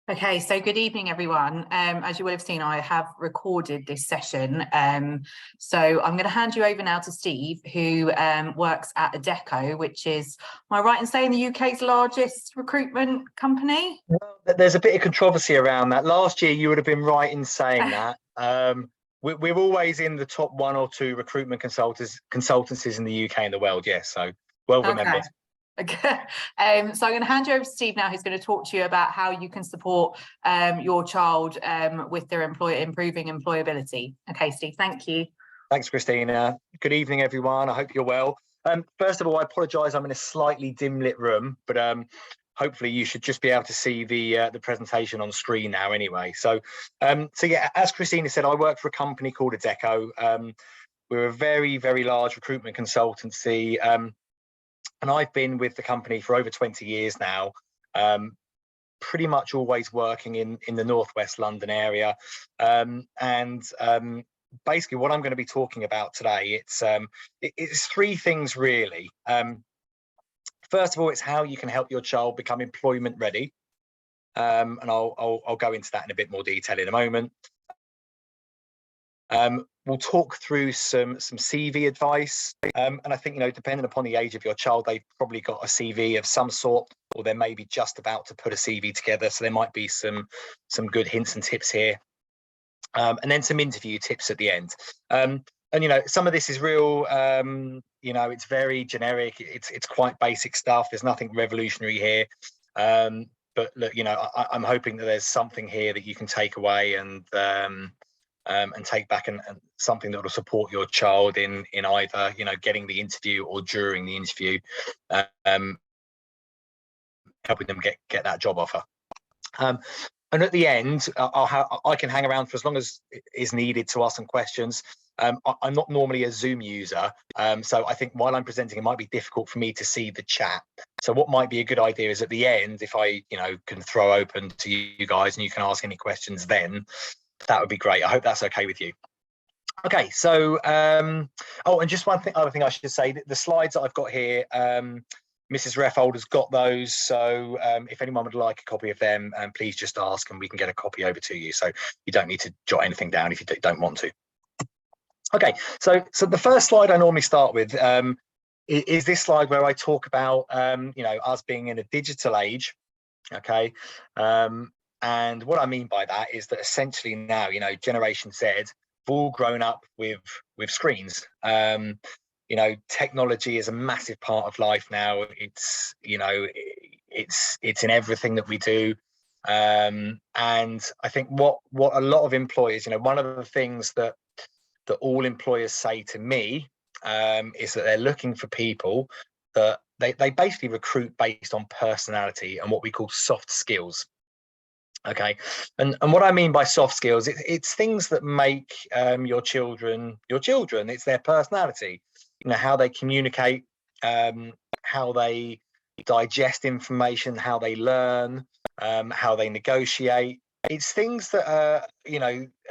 Okay, so good evening, everyone. As you will have seen, I have recorded this session. So I'm going to hand you over now to Steve, who works at Adecco, which is, am I right in saying, the UK's largest recruitment company? Well, there's a bit of controversy around that. Last year, you would have been right in saying that. We're always in the top one or two recruitment consultancies in the UK and the world. Yes, so well remembered. Okay. So I'm going to hand you over to Steve now, who's going to talk to you about how you can support your child with their improving employability. Okay, Steve, thank you. Thanks, Christina. Good evening, everyone. I hope you're well. First of all, I apologise. I'm in a slightly dim lit room, but hopefully you should just be able to see the presentation on screen now anyway. So yeah, as Christina said, I work for a company called Adecco. We're a very, very large recruitment consultancy. And I've been with the company for over 20 years now, pretty much always working in the Northwest London area. Basically what I'm going to be talking about today, it's three things really. First of all, it's how you can help your child become employment ready. And I'll go into that in a bit more detail in a moment. We'll talk through some CV advice, and I think, depending upon the age of your child, they've probably got a CV of some sort, or they're maybe just about to put a CV together, so there might be some good hints and tips here, and then some interview tips at the end. And some of this is real, it's very generic, it's quite basic stuff, there's nothing revolutionary here, but look, I'm hoping that there's something here that you can take away and take back and something that will support your child in either getting the interview or during the interview, helping them get that job offer. And at the end, I can hang around for as long as is needed to ask some questions. I'm not normally a Zoom user, so I think while I'm presenting, it might be difficult for me to see the chat. So what might be a good idea is at the end, if I can throw open to you guys and you can ask any questions then, that would be great. I hope that's okay with you. Okay, so oh, and just other thing I should say, the slides that I've got here, Mrs. Reffold has got those, so if anyone would like a copy of them, please just ask and we can get a copy over to you, so you don't need to jot anything down if you don't want to. Okay, so the first slide I normally start with is this slide where I talk about us being in a digital age. Okay, and what I mean by that is that essentially now, Generation Z have all grown up with screens. Technology is a massive part of life now. It's it's in everything that we do. And I think what a lot of employers, one of the things that all employers say to me is that they're looking for people that they basically recruit based on personality and what we call soft skills. Okay, and what I mean by soft skills, it's things that make your children. It's their personality, how they communicate, how they digest information, how they learn, how they negotiate. It's things that are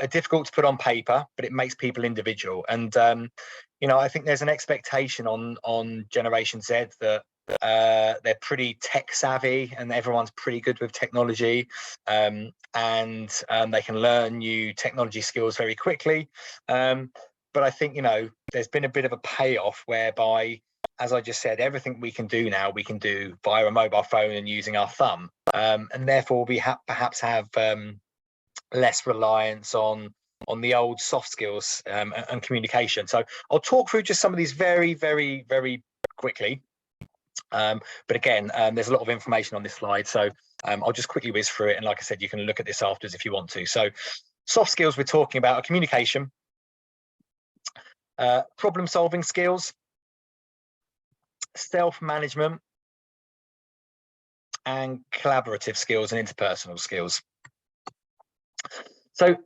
difficult to put on paper, but it makes people individual. And I think there's an expectation on Generation Z that they're pretty tech savvy and everyone's pretty good with technology, and they can learn new technology skills very quickly. But I think there's been a bit of a payoff whereby, as I just said, everything we can do now we can do via a mobile phone and using our thumb, and therefore we perhaps have less reliance on the old soft skills and communication. So I'll talk through just some of these very, very, very quickly. But again, there's a lot of information on this slide, so I'll just quickly whiz through it, and like I said, you can look at this afterwards if you want to. So soft skills we're talking about are communication, problem solving skills, self-management, and collaborative skills and interpersonal skills. So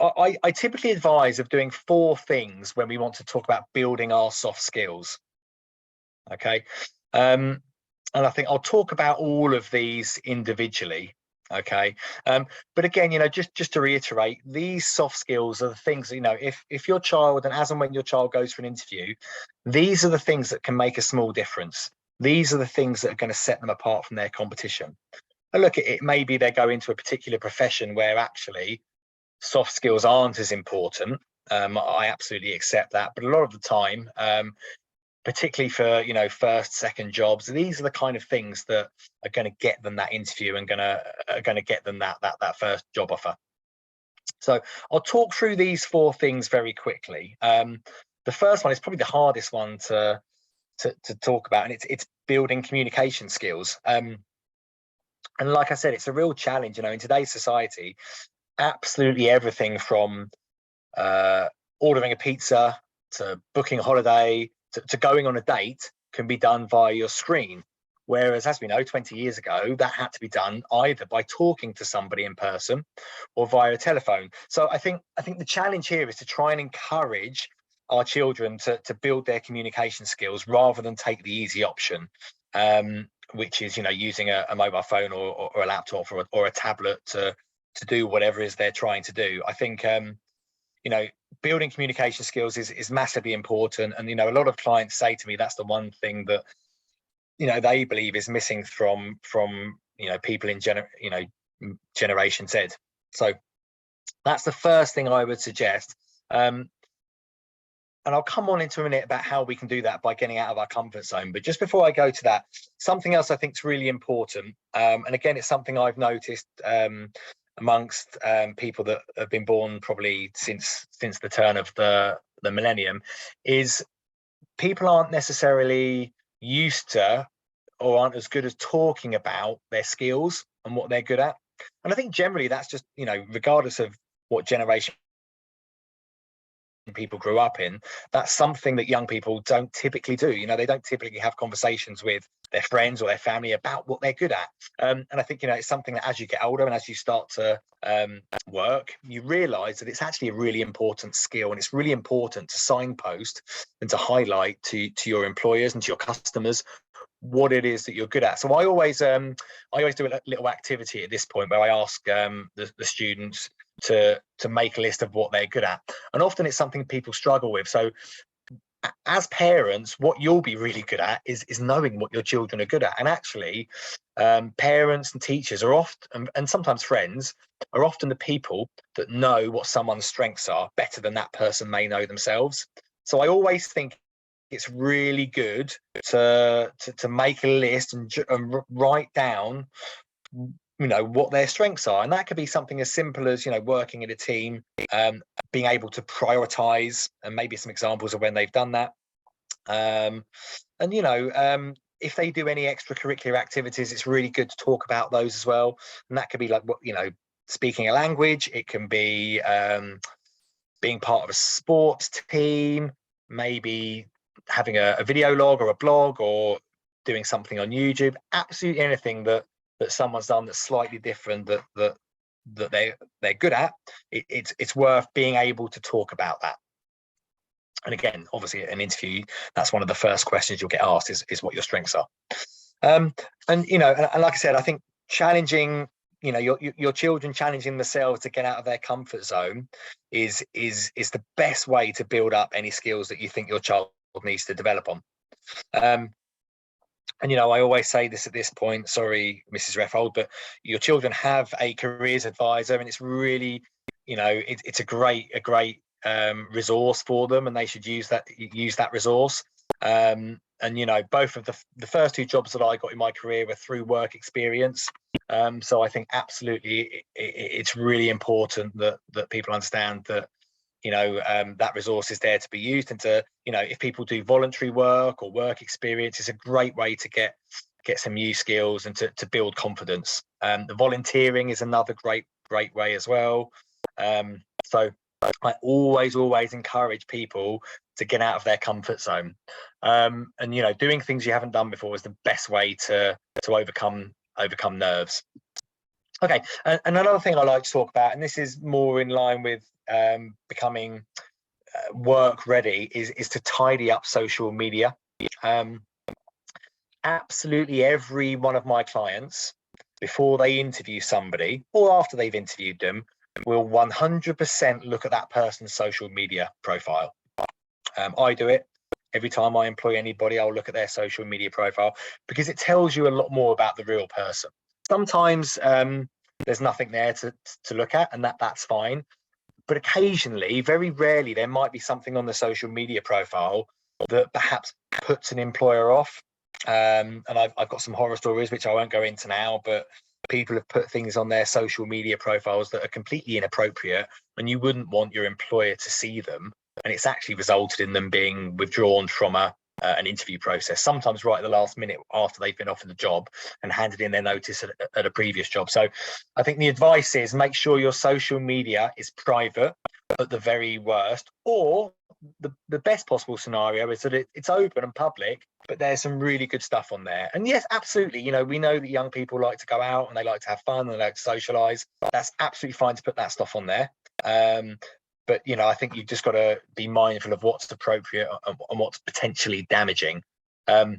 I typically advise of doing 4 things when we want to talk about building our soft skills. Okay, and I think I'll talk about all of these individually. Okay, but again, just to reiterate, these soft skills are the things that, if your child, and as and when your child goes for an interview, these are the things that can make a small difference. These are the things that are going to set them apart from their competition. And look, it may be they go into a particular profession where actually soft skills aren't as important. I absolutely accept that, but a lot of the time, particularly for first, second jobs, these are the kind of things that are going to get them that interview and are going to get them that first job offer. So I'll talk through these 4 things very quickly. The first one is probably the hardest one to talk about, and it's building communication skills. And like I said, it's a real challenge. In today's society, absolutely everything from ordering a pizza to booking a holiday to going on a date can be done via your screen. Whereas, as we know, 20 years ago, that had to be done either by talking to somebody in person or via a telephone. So I think the challenge here is to try and encourage our children to build their communication skills rather than take the easy option, which is using a mobile phone or a laptop or a tablet to do whatever it is they're trying to do. I think building communication skills is massively important, and a lot of clients say to me that's the one thing that they believe is missing from people in Generation Z. So that's the first thing I would suggest. And I'll come on into a minute about how we can do that by getting out of our comfort zone. But just before I go to that, something else I think is really important, and again, it's something I've noticed amongst people that have been born probably since the turn of the millennium, is people aren't necessarily used to or aren't as good as talking about their skills and what they're good at. And I think generally that's just regardless of what generation people grew up in, that's something that young people don't typically do. They don't typically have conversations with their friends or their family about what they're good at. And I think it's something that as you get older and as you start to work, you realize that it's actually a really important skill, and it's really important to signpost and to highlight to your employers and to your customers what it is that you're good at. So I always do a little activity at this point where I ask the students to make a list of what they're good at, and often it's something people struggle with. So as parents, what you'll be really good at is knowing what your children are good at. And actually parents and teachers are often, and sometimes friends, are often the people that know what someone's strengths are better than that person may know themselves. So I always think it's really good to make a list and write down what their strengths are, and that could be something as simple as working in a team, being able to prioritize, and maybe some examples of when they've done that, and if they do any extracurricular activities, it's really good to talk about those as well. And that could be like speaking a language, it can be being part of a sports team, maybe having a video log or a blog, or doing something on YouTube. Absolutely anything that someone's done that's slightly different that they're good at, it's worth being able to talk about that. And again, obviously at an interview, that's one of the first questions you'll get asked is what your strengths are. And like I said, I think challenging your children, challenging themselves to get out of their comfort zone is the best way to build up any skills that you think your child needs to develop on. And I always say this at this point, sorry Mrs. Reffold, but your children have a careers advisor, and it's really it's a great resource for them, and they should use that resource. And both of the first 2 jobs that I got in my career were through work experience. So I think absolutely it's really important that people understand that that resource is there to be used, and to if people do voluntary work or work experience, it's a great way to get some new skills and to build confidence. The volunteering is another great way as well. So I always encourage people to get out of their comfort zone, and doing things you haven't done before is the best way to overcome nerves. Okay, and another thing I like to talk about, and this is more in line with becoming work ready, is to tidy up social media. Absolutely every one of my clients, before they interview somebody or after they've interviewed them, will 100% look at that person's social media profile. I do it every time I employ anybody. I'll look at their social media profile, because it tells you a lot more about the real person. sometimes there's nothing there to look at, and that's fine. But occasionally, very rarely, there might be something on the social media profile that perhaps puts an employer off. And I've got some horror stories, which I won't go into now, but people have put things on their social media profiles that are completely inappropriate, and you wouldn't want your employer to see them. And it's actually resulted in them being withdrawn from an interview process, sometimes right at the last minute after they've been offered the job and handed in their notice at a previous job. So I think the advice is make sure your social media is private at the very worst, or the best possible scenario is that it's open and public, but there's some really good stuff on there. And yes, absolutely, you know, we know that young people like to go out and they like to have fun and they like to socialize. That's absolutely fine to put that stuff on there. But, you know, I think you've just got to be mindful of what's appropriate and what's potentially damaging. But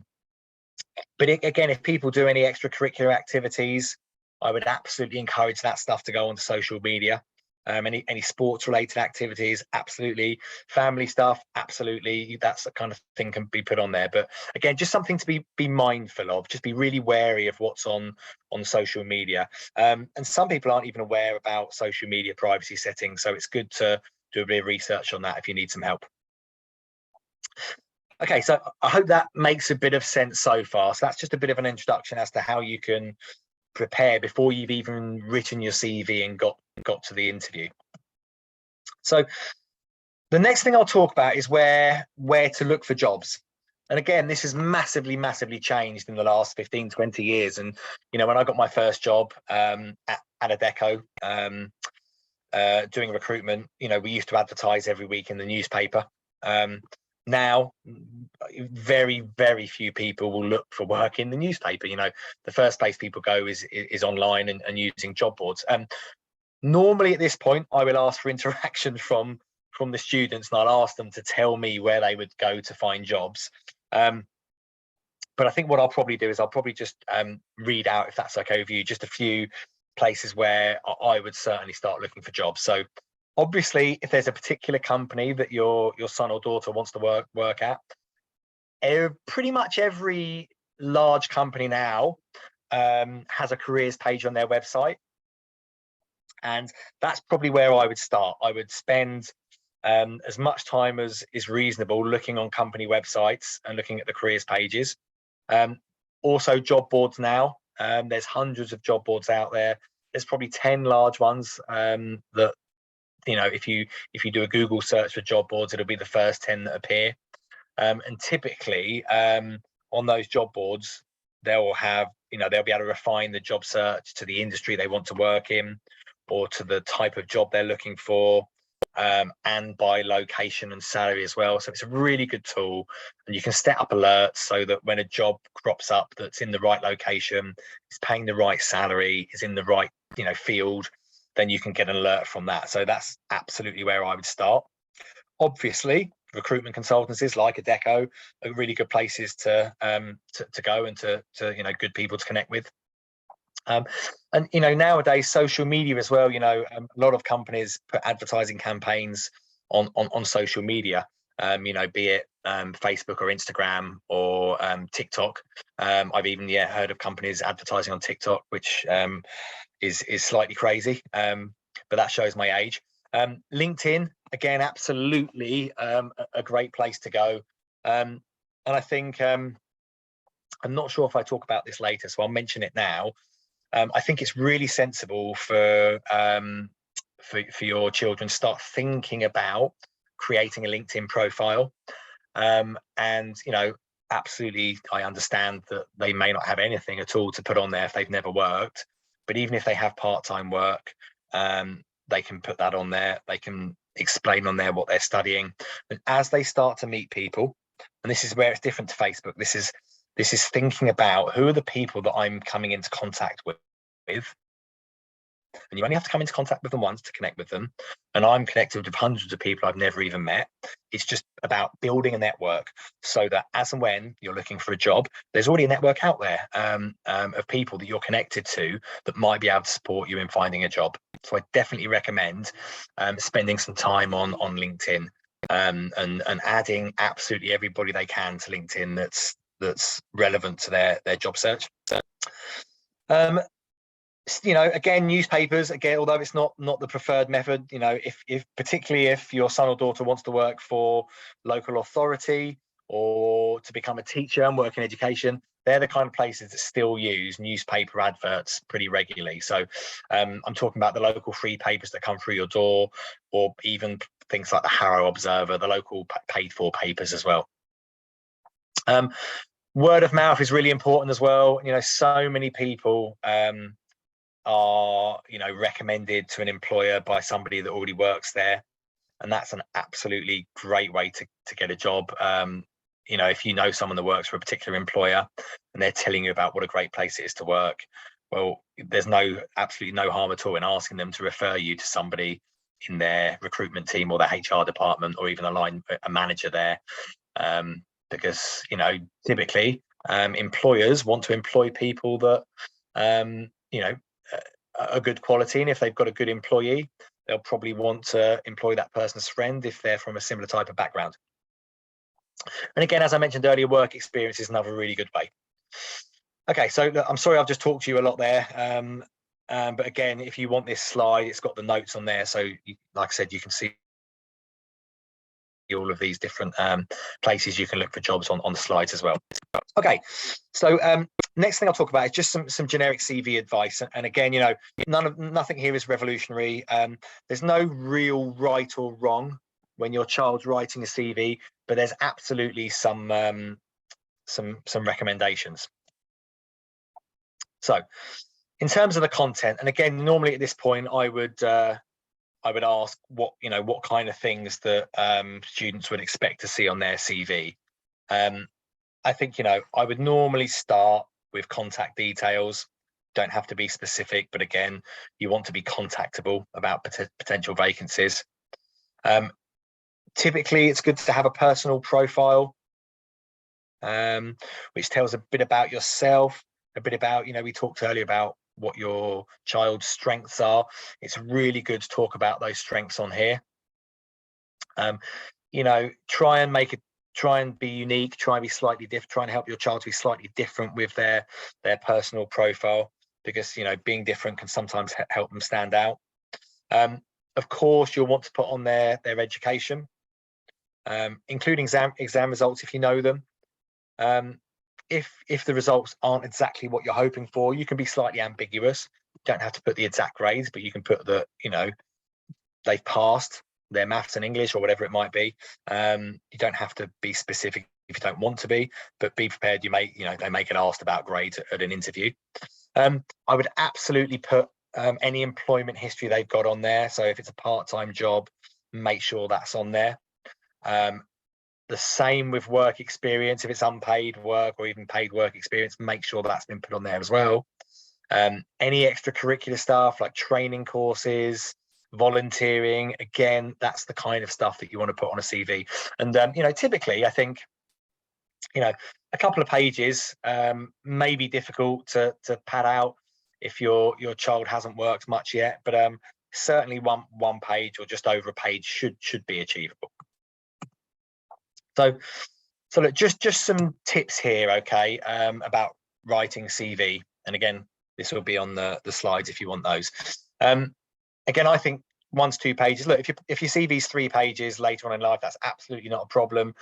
again, if people do any extracurricular activities, I would absolutely encourage that stuff to go onto social media. Any sports related activities, absolutely. Family stuff, absolutely. That's the kind of thing can be put on there. But again, just something to be mindful of. Just be really wary of what's on social media. And some people aren't even aware about social media privacy settings, so it's good to do a bit of research on that if you need some help. Okay, so I hope that makes a bit of sense so far. So that's just a bit of an introduction as to how you can prepare before you've even written your CV and got to the interview. So the next thing I'll talk about is where to look for jobs. And again, this has massively changed in the last 15, 20 years. And, you know, when I got my first job at Adecco, doing recruitment, you know, we used to advertise every week in the newspaper. Now, very few people will look for work in the newspaper. You know, the first place people go is online and using job boards. Normally at this point, I will ask for interaction from the students, and I'll ask them to tell me where they would go to find jobs. But I think what I'll probably do is I'll probably just read out, if that's okay with you, just a few places where I would certainly start looking for jobs. So obviously, if there's a particular company that your son or daughter wants to work at, pretty much every large company now has a careers page on their website. And that's probably where I would start. I would spend as much time as is reasonable looking on company websites and looking at the careers pages. Also job boards now. There's hundreds of job boards out there. There's probably 10 large ones that, you know, if you do a Google search for job boards, it'll be the first 10 that appear. And typically on those job boards, they'll have, you know, they'll be able to refine the job search to the industry they want to work in, or to the type of job they're looking for, and by location and salary as well. So it's a really good tool, and you can set up alerts so that when a job crops up that's in the right location, is paying the right salary, is in the right, you know, field, then you can get an alert from that. So that's absolutely where I would start. Obviously, recruitment consultancies like Adecco are really good places to go and to you know, good people to connect with. And you know, nowadays social media as well, you know, a lot of companies put advertising campaigns on social media, you know, be it Facebook or Instagram or TikTok. I've even heard of companies advertising on TikTok, which is slightly crazy, but that shows my age. LinkedIn, again, absolutely a great place to go. And I think I'm not sure if I talk about this later, so I'll mention it now. I think it's really sensible for your children to start thinking about creating a LinkedIn profile. And, you know, absolutely, I understand that they may not have anything at all to put on there if they've never worked. But even if they have part-time work, they can put that on there. They can explain on there what they're studying. And as they start to meet people, and this is where it's different to Facebook, this is thinking about who are the people that I'm coming into contact with. And you only have to come into contact with them once to connect with them. And I'm connected with hundreds of people I've never even met. It's just about building a network so that as and when you're looking for a job, there's already a network out there of people that you're connected to that might be able to support you in finding a job. So I definitely recommend spending some time on LinkedIn and adding absolutely everybody they can to LinkedIn that's relevant to their job search. You know, again, newspapers, again, although it's not the preferred method, you know, if particularly if your son or daughter wants to work for local authority or to become a teacher and work in education, they're the kind of places that still use newspaper adverts pretty regularly. So I'm talking about the local free papers that come through your door, or even things like the Harrow Observer, the local paid for papers as well. Word of mouth is really important as well. You know, so many people are, you know, recommended to an employer by somebody that already works there, and that's an absolutely great way to get a job. You know, if you know someone that works for a particular employer and they're telling you about what a great place it is to work, well, there's absolutely no harm at all in asking them to refer you to somebody in their recruitment team or their HR department, or even a manager there, because, you know, typically employers want to employ people that you know, a good quality, and if they've got a good employee, they'll probably want to employ that person's friend if they're from a similar type of background. And again, as I mentioned earlier, work experience is another really good way. Okay, so I'm sorry I've just talked to you a lot there, but again, if you want this slide, it's got the notes on there, so like I said, you can see all of these different places you can look for jobs on the slides as well. Okay, so next thing I'll talk about is just some generic CV advice, and again, you know, nothing here is revolutionary. There's no real right or wrong when your child's writing a CV, but there's absolutely some recommendations. So in terms of the content, and again, normally at this point I would ask what kind of things that students would expect to see on their CV. I think, you know, I would normally start with contact details. Don't have to be specific, but again, you want to be contactable about potential vacancies. Typically, it's good to have a personal profile, which tells a bit about yourself, a bit about, you know, we talked earlier about what your child's strengths are. It's really good to talk about those strengths on here. You know, try and be unique, try and be slightly different, try and help your child to be slightly different with their personal profile, because, you know, being different can sometimes help them stand out. Of course, you'll want to put on their education, including exam results if you know them. If the results aren't exactly what you're hoping for, you can be slightly ambiguous. You don't have to put the exact grades, but you can put that, you know, they've passed their maths and English or whatever it might be. You don't have to be specific if you don't want to be, but be prepared. They may get asked about grades at an interview. I would absolutely put any employment history they've got on there. So if it's a part-time job, make sure that's on there. The same with work experience. If it's unpaid work or even paid work experience, make sure that's been put on there as well. Any extracurricular stuff like training courses, volunteering, again, that's the kind of stuff that you want to put on a CV. And you know, typically, I think, you know, a couple of pages may be difficult to pad out if your child hasn't worked much yet, but certainly one page or just over a page should be achievable. So look, just some tips here, okay, about writing CV. And again, this will be on the slides if you want those. Again, I think 1 to 2 pages. Look, if your CV's 3 pages later on in life, that's absolutely not a problem.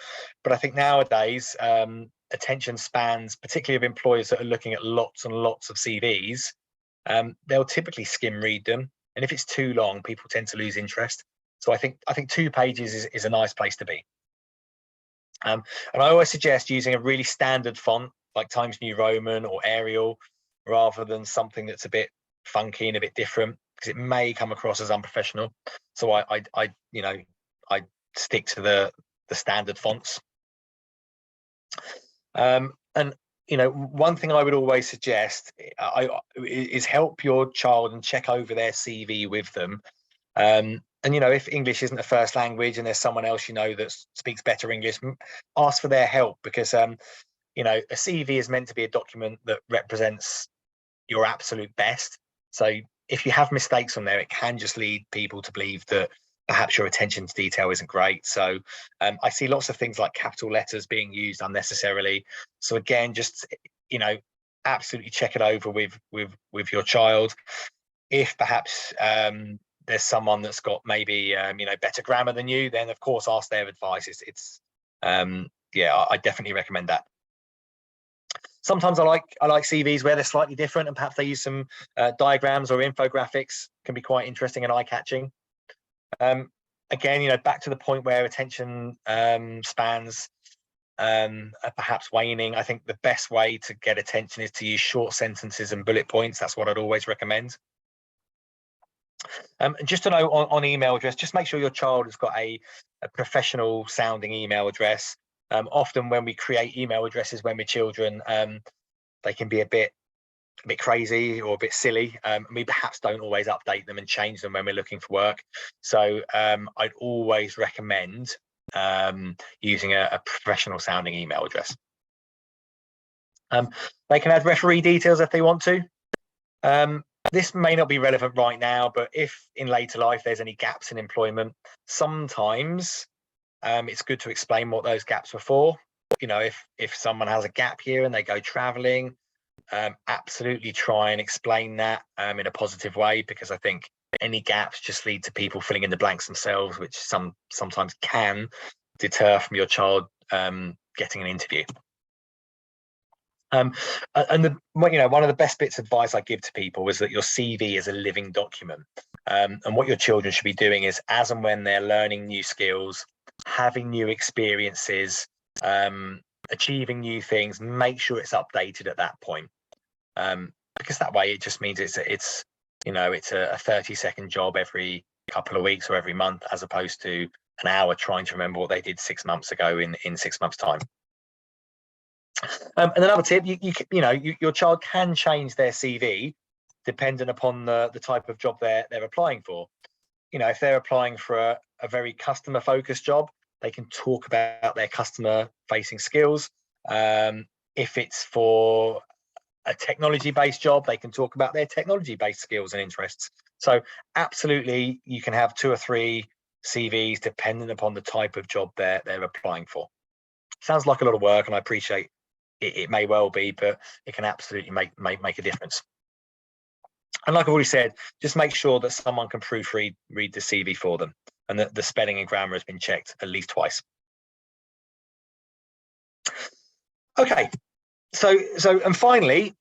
But I think nowadays, attention spans, particularly of employers that are looking at lots and lots of CVs, they'll typically skim read them. And if it's too long, people tend to lose interest. So I think 2 pages is a nice place to be. And I always suggest using a really standard font like Times New Roman or Arial, rather than something that's a bit funky and a bit different, because it may come across as unprofessional. So I stick to the standard fonts. And you know, one thing I would always suggest is help your child and check over their CV with them. And, you know, if English isn't a first language and there's someone else, you know, that speaks better English, ask for their help, because, you know, a CV is meant to be a document that represents your absolute best. So if you have mistakes on there, it can just lead people to believe that perhaps your attention to detail isn't great. So I see lots of things like capital letters being used unnecessarily. So again, just, you know, absolutely check it over with your child. If perhaps there's someone that's got maybe better grammar than you, then of course ask their advice. Yeah, I definitely recommend that. Sometimes I like CVs where they're slightly different and perhaps they use some diagrams or infographics. Can be quite interesting and eye-catching. Again, back to the point where attention spans are perhaps waning. I think the best way to get attention is to use short sentences and bullet points. That's what I'd always recommend. Just to know on email address, just make sure your child has got a professional sounding email address. Often when we create email addresses when we're children, they can be a bit crazy or a bit silly. We perhaps don't always update them and change them when we're looking for work. So I'd always recommend using a professional sounding email address. They can add referee details if they want to. This may not be relevant right now, but if in later life there's any gaps in employment, sometimes it's good to explain what those gaps were for. If someone has a gap here and they go traveling, absolutely try and explain that in a positive way, because I think any gaps just lead to people filling in the blanks themselves, which sometimes can deter from your child getting an interview. And one of the best bits of advice I give to people is that your CV is a living document. And what your children should be doing is, as and when they're learning new skills, having new experiences, achieving new things, make sure it's updated at that point. Because that way it just means it's a 30-second job every couple of weeks or every month, as opposed to an hour trying to remember what they did 6 months ago in 6 months' time. And another tip, your child can change their CV depending upon the type of job they're applying for. If they're applying for a very customer focused job, they can talk about their customer facing skills. If it's for a technology based job, they can talk about their technology based skills and interests. So absolutely, you can have 2 or 3 CVs depending upon the type of job they're applying for. Sounds like a lot of work, and I appreciate it may well be, but it can absolutely make a difference. And like I've already said, just make sure that someone can proofread the CV for them, and that the spelling and grammar has been checked at least twice. Okay, so and finally,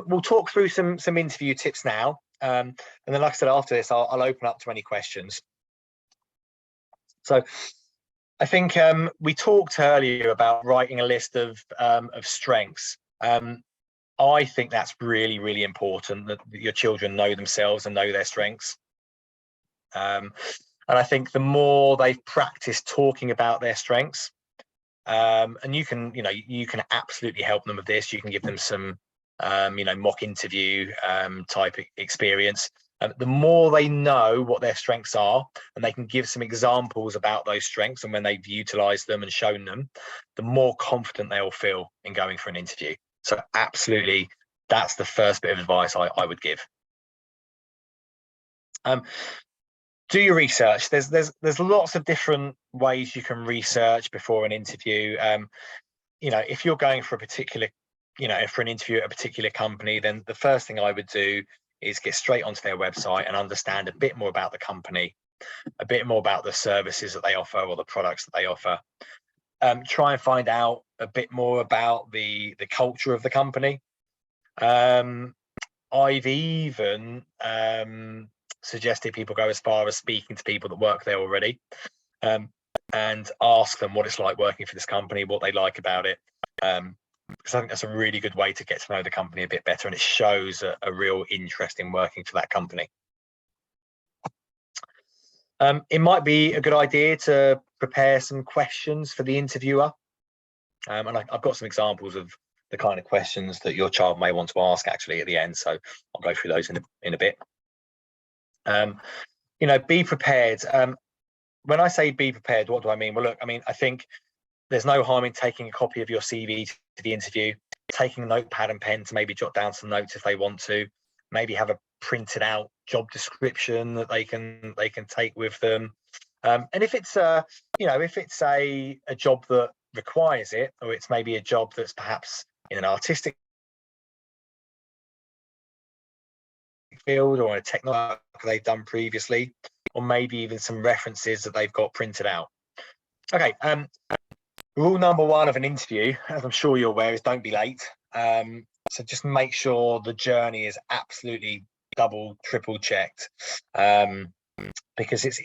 we'll talk through some interview tips now, and then, like I said, after this, I'll open up to any questions. So I think we talked earlier about writing a list of strengths. I think that's really, really important, that your children know themselves and know their strengths. And I think the more they've practiced talking about their strengths, and you can absolutely help them with this. You can give them some, mock interview type experience. The more they know what their strengths are, and they can give some examples about those strengths and when they've utilized them and shown them, the more confident they will feel in going for an interview. So absolutely, that's the first bit of advice I would give. Do your research. There's lots of different ways you can research before an interview. If you're going for for an interview at a particular company, then the first thing I would do is get straight onto their website and understand a bit more about the company, a bit more about the services that they offer or the products that they offer. Try and find out a bit more about the culture of the company. I've even suggested people go as far as speaking to people that work there already, and ask them what it's like working for this company, what they like about it. Because I think that's a really good way to get to know the company a bit better, and it shows a real interest in working for that company. It might be a good idea to prepare some questions for the interviewer. And I've got some examples of the kind of questions that your child may want to ask actually at the end. So I'll go through those in a bit. Be prepared. When I say be prepared, what do I mean? Well, look, I think there's no harm in taking a copy of your CV to the interview, taking a notepad and pen to maybe jot down some notes if they want to, maybe have a printed out job description that they can take with them. And if it's a job that requires it, or it's maybe a job that's perhaps in an artistic field or in a technical work they've done previously, or maybe even some references that they've got printed out. Okay, rule number one of an interview, as I'm sure you're aware, is don't be late. So just make sure the journey is absolutely double, triple checked, because it's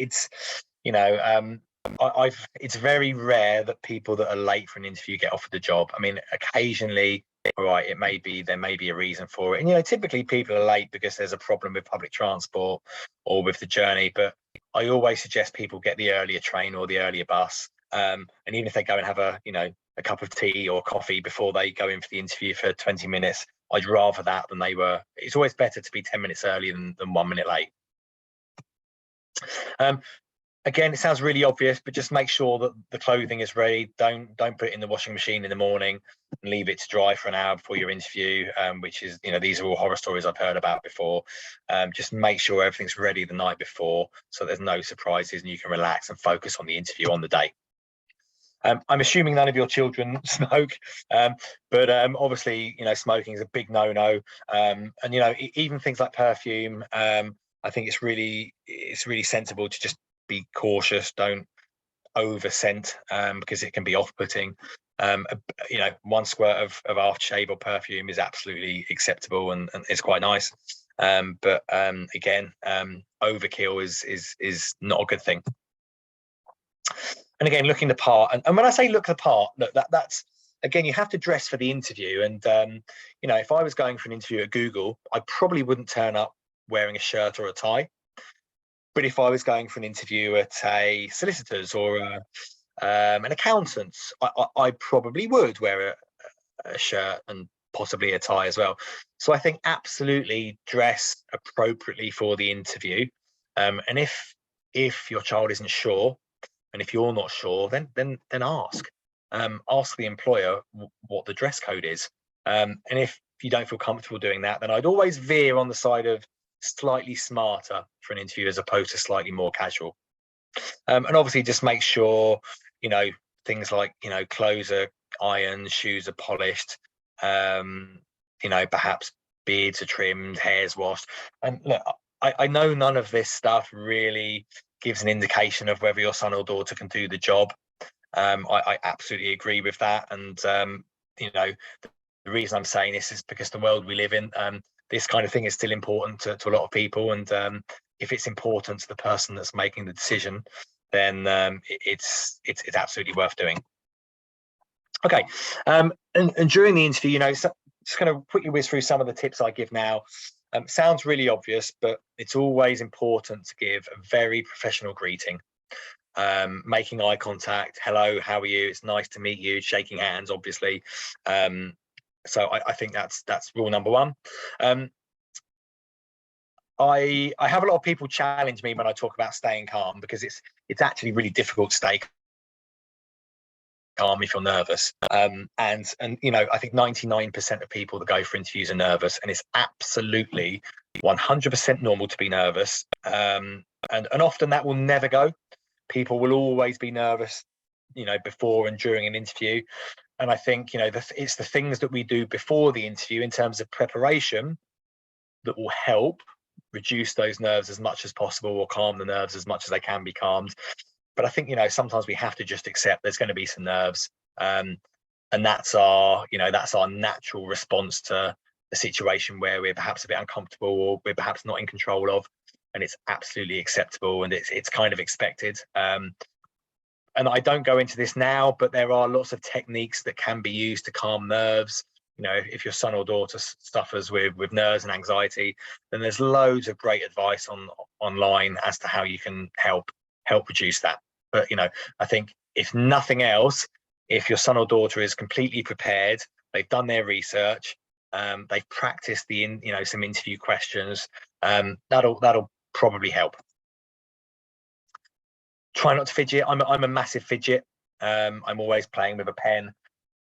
it's very rare that people that are late for an interview get offered the job. I mean, occasionally, all right, there may be a reason for it, and typically people are late because there's a problem with public transport or with the journey. But I always suggest people get the earlier train or the earlier bus, and even if they go and have a cup of tea or coffee before they go in for the interview for 20 minutes, I'd rather that than it's always better to be 10 minutes early than 1 minute late. Again, it sounds really obvious, but just make sure that the clothing is ready. Don't put it in the washing machine in the morning and leave it to dry for an hour before your interview, which is, these are all horror stories I've heard about before. Just make sure everything's ready the night before so there's no surprises and you can relax and focus on the interview on the day. I'm assuming none of your children smoke, but obviously, smoking is a big no-no. And even things like perfume, I think it's really sensible to just be cautious. Don't over scent, because it can be off-putting. One squirt of aftershave or perfume is absolutely acceptable and it's quite nice. But again, overkill is not a good thing. And again, looking the part, and when I say look the part, look, that's again, you have to dress for the interview. And if I was going for an interview at Google, I probably wouldn't turn up wearing a shirt or a tie. But if I was going for an interview at a solicitor's or an accountant's, I probably would wear a shirt and possibly a tie as well. So I think absolutely dress appropriately for the interview. And if your child isn't sure, and if you're not sure, then ask. Ask the employer what the dress code is. And if you don't feel comfortable doing that, then I'd always veer on the side of slightly smarter for an interview as opposed to slightly more casual. And obviously just make sure, things like, clothes are ironed, shoes are polished, perhaps beards are trimmed, hair's washed. And look, I know none of this stuff really gives an indication of whether your son or daughter can do the job. I absolutely agree with that. And, the reason I'm saying this is because the world we live in, this kind of thing is still important to a lot of people. And if it's important to the person that's making the decision, then it's absolutely worth doing. Okay. And during the interview, just going to quickly whiz through some of the tips I give now. Sounds really obvious, but it's always important to give a very professional greeting. Making eye contact. Hello, how are you? It's nice to meet you. Shaking hands, obviously. So I think that's rule number one. I have a lot of people challenge me when I talk about staying calm, because it's actually really difficult to stay calm if you're nervous. And I think 99% of people that go for interviews are nervous, and it's absolutely 100% normal to be nervous. And often that will never go. People will always be nervous, before and during an interview. And I think, it's the things that we do before the interview in terms of preparation that will help reduce those nerves as much as possible, or calm the nerves as much as they can be calmed. But I think, sometimes we have to just accept there's going to be some nerves. And that's our natural response to a situation where we're perhaps a bit uncomfortable or we're perhaps not in control of. And it's absolutely acceptable, and it's kind of expected. And I don't go into this now, but there are lots of techniques that can be used to calm nerves. If your son or daughter suffers with nerves and anxiety, then there's loads of great advice online as to how you can help reduce that. But I think if nothing else, if your son or daughter is completely prepared, they've done their research, they've practiced some interview questions, that'll probably help. Try not to fidget. I'm a massive fidget. I'm always playing with a pen,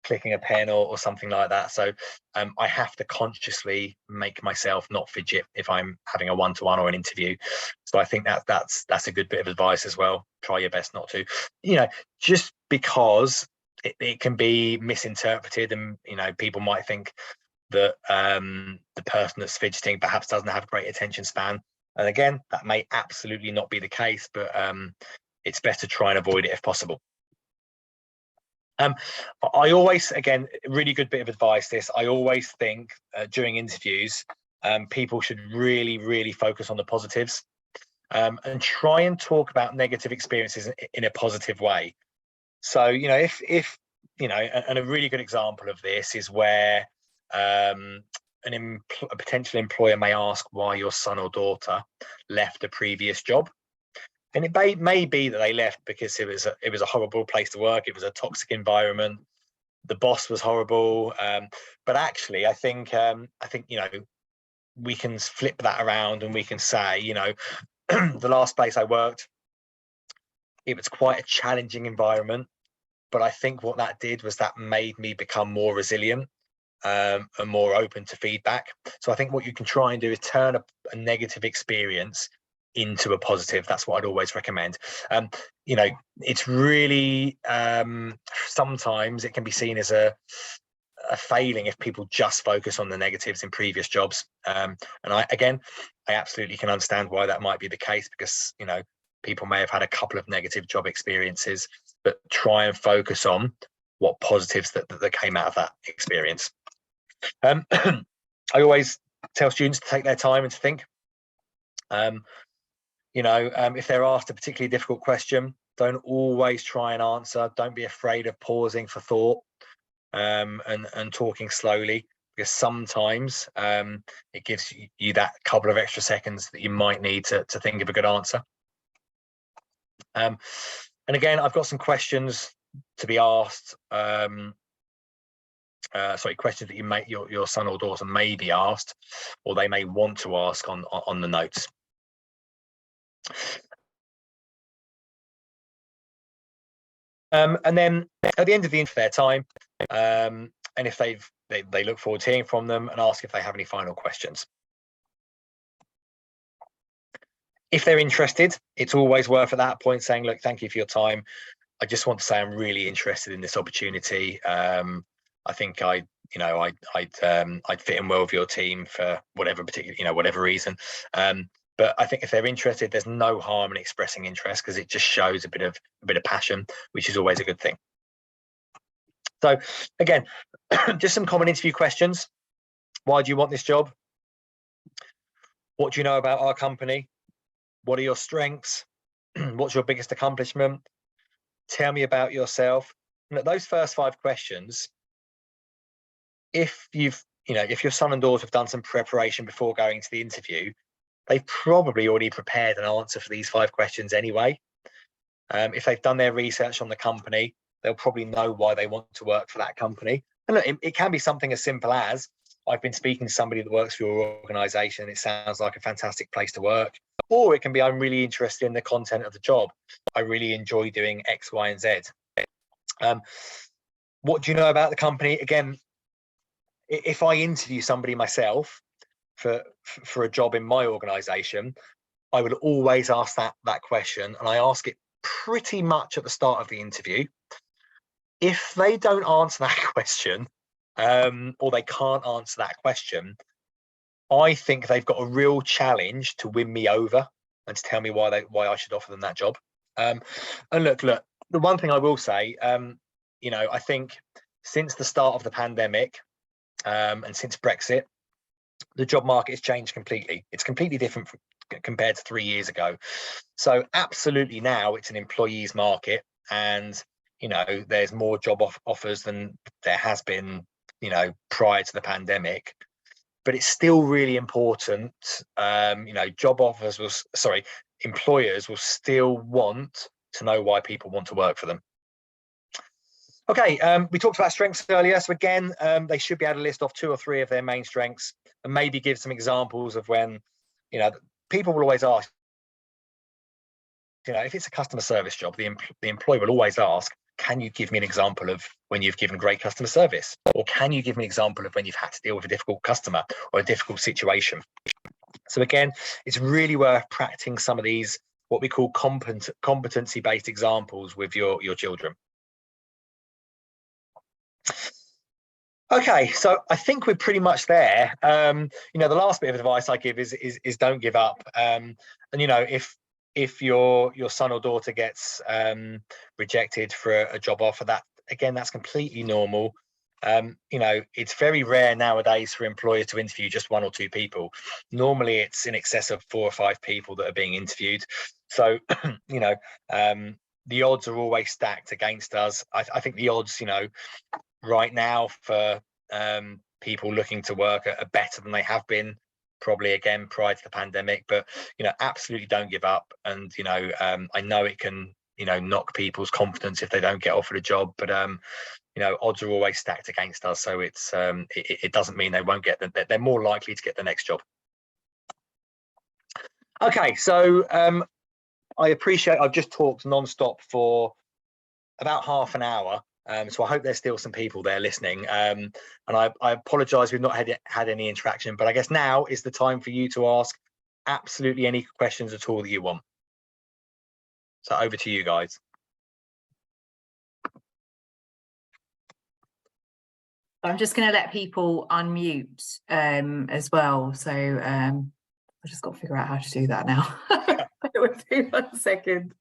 clicking a pen or something like that. So I have to consciously make myself not fidget if I'm having a one-to-one or an interview. So I think that's a good bit of advice as well. Try your best not to. Just because it can be misinterpreted, and people might think that the person that's fidgeting perhaps doesn't have great attention span. And again, that may absolutely not be the case, but it's better to try and avoid it if possible. I always, again, really good bit of advice this, I always think during interviews, people should really focus on the positives, and try and talk about negative experiences in a positive way. So, you know, if you know, and a really good example of this is where a potential employer may ask why your son or daughter left a previous job. And it may be that they left because it was a horrible place to work. It was a toxic environment. The boss was horrible. But actually, I think you know, we can flip that around and we can say, you know, the last place I worked, it was quite a challenging environment. But I think what that did was that made me become more resilient and more open to feedback. So I think what you can try and do is turn a negative experience into a positive. That's what I'd always recommend. You know, it's really sometimes it can be seen as a failing if people just focus on the negatives in previous jobs. And I absolutely can understand why that might be the case, because, you know, people may have had a couple of negative job experiences, but try and focus on what positives that came out of that experience. I always tell students to take their time and to think. You know, if they're asked a particularly difficult question, don't always try and answer. Don't be afraid of pausing for thought, and talking slowly, because sometimes it gives you that couple of extra seconds that you might need to think of a good answer. And again, I've got some questions to be asked. Questions that your son or daughter may be asked, or they may want to ask on the notes. And then at the end of their time, and if they look forward to hearing from them, and ask if they have any final questions. If they're interested, it's always worth at that point saying, look, thank you for your time. I just want to say I'm really interested in this opportunity. I think I'd fit in well with your team for whatever particular, you know, whatever reason. But I think if they're interested, there's no harm in expressing interest, because it just shows a bit of passion, which is always a good thing. So again, just some common interview questions. Why do you want this job? What do you know about our company? What are your strengths? What's your biggest accomplishment? Tell me about yourself. And those first 5 questions, if your son and daughter have done some preparation before going to the interview, they've probably already prepared an answer for these 5 questions anyway. If they've done their research on the company, they'll probably know why they want to work for that company. And look, it can be something as simple as, I've been speaking to somebody that works for your organisation, it sounds like a fantastic place to work. Or it can be, I'm really interested in the content of the job. I really enjoy doing X, Y, and Z. What do you know about the company? Again, if I interview somebody myself for a job in my organisation, I would always ask that question, and I ask it pretty much at the start of the interview. If they don't answer that question, or they can't answer that question, I think they've got a real challenge to win me over and to tell me why I should offer them that job. And look, the one thing I will say, you know, I think since the start of the pandemic, and since Brexit, the job market has changed completely. It's completely different compared to 3 years ago. So absolutely now it's an employee's market, and, you know, there's more job offers than there has been, you know, prior to the pandemic. But it's still really important. You know, employers will still want to know why people want to work for them. Okay, we talked about strengths earlier. So again, they should be able to list off 2 or 3 of their main strengths, and maybe give some examples of when, you know, people will always ask, you know, if it's a customer service job, the employer will always ask, can you give me an example of when you've given great customer service? Or can you give me an example of when you've had to deal with a difficult customer or a difficult situation? So again, it's really worth practicing some of these, what we call competency-based examples with your children. Okay, so I think we're pretty much there. You know, the last bit of advice I give is don't give up. And you know, if your son or daughter gets rejected for a job offer, that's completely normal. You know, it's very rare nowadays for employers to interview just 1 or 2 people. Normally, it's in excess of 4 or 5 people that are being interviewed. So, you know, the odds are always stacked against us. I think the odds, you know, right now for people looking to work are better than they have been probably again prior to the pandemic. But you know, absolutely don't give up. And you know, I know it can, you know, knock people's confidence if they don't get offered a job, but you know, odds are always stacked against us, so it doesn't mean they won't get they're more likely to get the next job. Okay, so I appreciate I've just talked non-stop for about half an hour. So I hope there's still some people there listening. And I apologize we've not had any interaction, but I guess now is the time for you to ask absolutely any questions at all that you want. So over to you guys. I'm just going to let people unmute as well. So I just got to figure out how to do that now. Bear with me 1 second.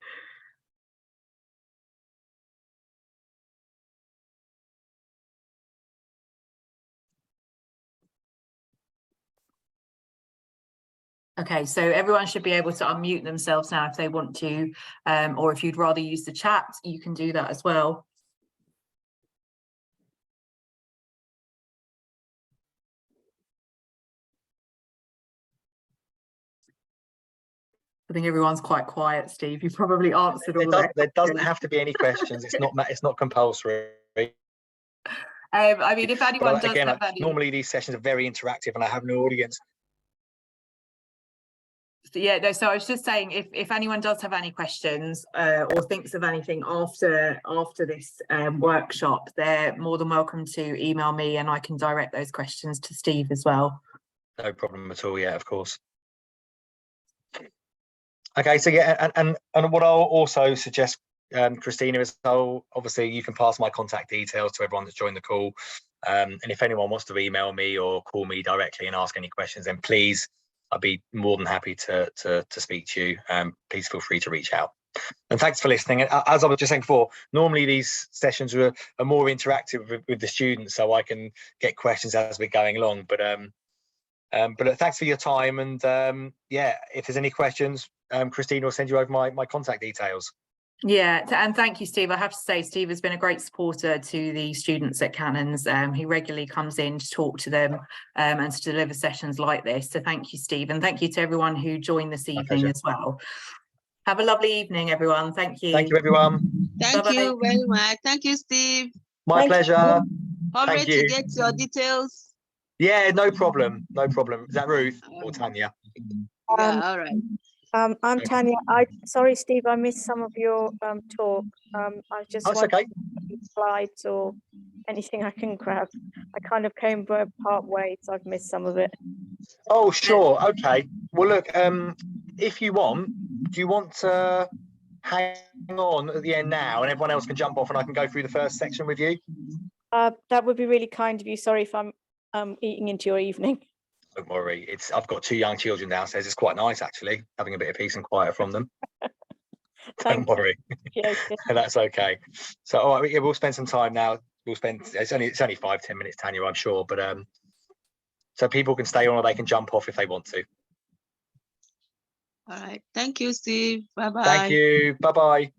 Okay, so everyone should be able to unmute themselves now if they want to, or if you'd rather use the chat, you can do that as well. I think everyone's quite quiet, Steve. You probably answered all that. There doesn't have to be any questions. It's not compulsory. I mean, if anyone does again, have any... normally these sessions are very interactive and I have no audience. Yeah, no, so I was just saying, if anyone does have any questions or thinks of anything after this workshop, they're more than welcome to email me and I can direct those questions to Steve as well. No problem at all. Yeah, of course. Okay, so yeah, and what I'll also suggest, Christina, is obviously you can pass my contact details to everyone that's joined the call. And if anyone wants to email me or call me directly and ask any questions, then please, I'd be more than happy to speak to you. Please feel free to reach out. And thanks for listening. As I was just saying before, normally these sessions are more interactive with the students, so I can get questions as we're going along. But thanks for your time. And yeah, if there's any questions, Christina will send you over my contact details. Yeah, and thank you, Steve. I have to say, Steve has been a great supporter to the students at Cannons. He regularly comes in to talk to them and to deliver sessions like this. So thank you, Steve. And thank you to everyone who joined this evening as well. Have a lovely evening, everyone. Thank you. Thank you, everyone. Thank you very much. Thank you, Steve. My pleasure. Hurry to get your details. Yeah, no problem. No problem. Is that Ruth or Tanya? Yeah, all right. I'm Tanya. Sorry, Steve, I missed some of your talk. I just okay. Slides or anything I can grab. I kind of came part way, so I've missed some of it. Oh, sure. Okay. Well, look, if you want, do you want to hang on at the end now and everyone else can jump off and I can go through the first section with you? That would be really kind of you. Sorry if I'm eating into your evening. Don't worry. I've got 2 young children downstairs. It's quite nice, actually, having a bit of peace and quiet from them. Don't worry. Yeah. That's okay. So, all right, we'll spend some time now. It's only 5-10 minutes, Tanya, I'm sure, but so people can stay on or they can jump off if they want to. All right. Thank you, Steve. Bye-bye. Thank you. Bye-bye.